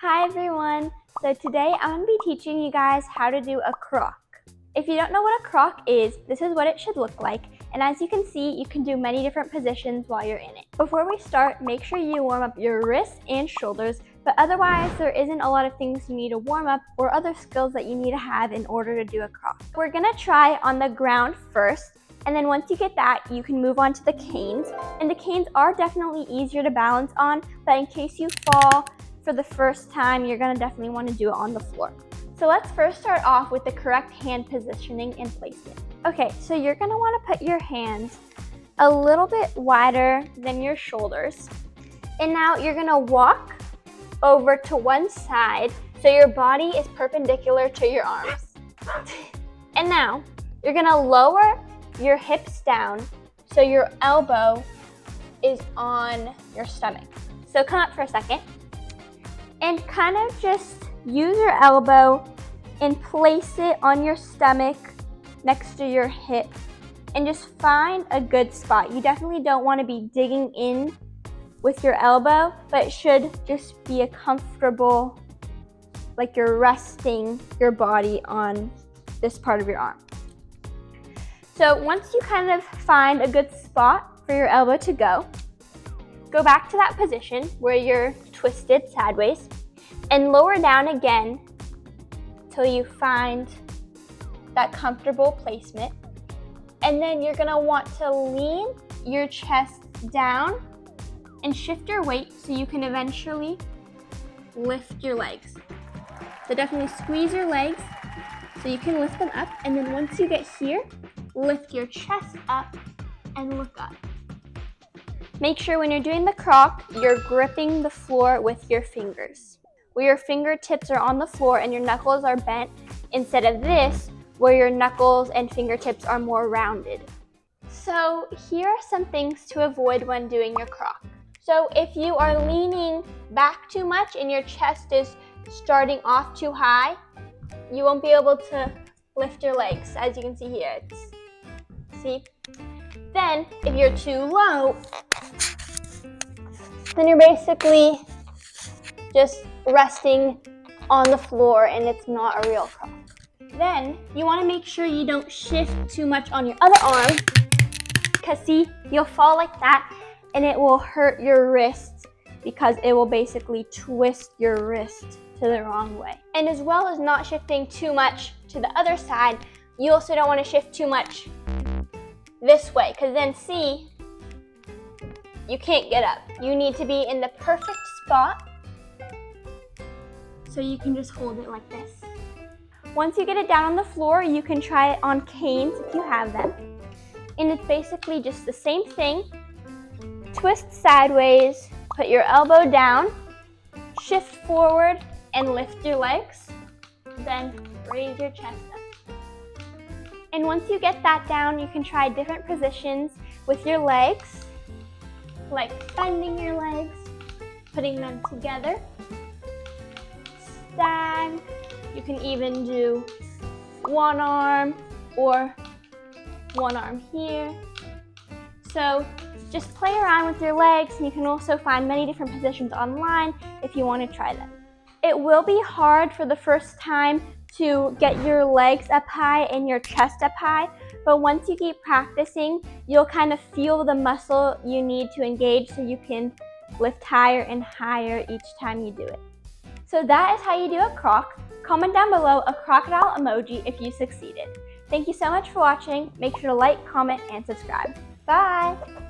Hi everyone! So today I'm going to be teaching you guys how to do a croc. If you don't know what a croc is, this is what it should look like. And as you can see, you can do many different positions while you're in it. Before we start, make sure you warm up your wrists and shoulders, but otherwise there isn't a lot of things you need to warm up or other skills that you need to have in order to do a croc. We're going to try on the ground first, and then once you get that, you can move on to the canes. And the canes are definitely easier to balance on, but in case you fall for the first time, you're going to definitely want to do it on the floor. So let's first start off with the correct hand positioning and placement. Okay, so you're going to want to put your hands a little bit wider than your shoulders. And now you're going to walk over to one side so your body is perpendicular to your arms. And now you're going to lower your hips down so your elbow is on your stomach. So come up for a second and kind of just use your elbow and place it on your stomach next to your hip and just find a good spot. You definitely don't want to be digging in with your elbow, but it should just be a comfortable, like you're resting your body on this part of your arm. So once you kind of find a good spot for your elbow to go back to that position where you're twisted sideways and lower down again till you find that comfortable placement. And then you're gonna want to lean your chest down and shift your weight so you can eventually lift your legs. So definitely squeeze your legs so you can lift them up. And then once you get here, lift your chest up and look up. Make sure when you're doing the croc, you're gripping the floor with your fingers, where your fingertips are on the floor and your knuckles are bent, instead of this, where your knuckles and fingertips are more rounded. So here are some things to avoid when doing your croc. So if you are leaning back too much and your chest is starting off too high, you won't be able to lift your legs, as you can see here. See? Then, if you're too low, then you're basically just resting on the floor and it's not a real croc. Then, you want to make sure you don't shift too much on your other arm, because see, you'll fall like that and it will hurt your wrist because it will basically twist your wrist to the wrong way. And as well as not shifting too much to the other side, you also don't want to shift too much this way, because then see, you can't get up. You need to be in the perfect spot so you can just hold it like this. Once you get it down on the floor, you can try it on canes if you have them. And it's basically just the same thing. Twist sideways, put your elbow down, shift forward and lift your legs, then raise your chest up. And once you get that down, you can try different positions with your legs, like bending your legs, putting them together, stand. You can even do one arm or one arm here. So just play around with your legs, and you can also find many different positions online if you want to try them. It will be hard for the first time to get your legs up high and your chest up high, but once you keep practicing, you'll kind of feel the muscle you need to engage so you can lift higher and higher each time you do it. So that is how you do a croc. Comment down below a crocodile emoji if you succeeded. Thank you so much for watching. Make sure to like, comment, and subscribe. Bye!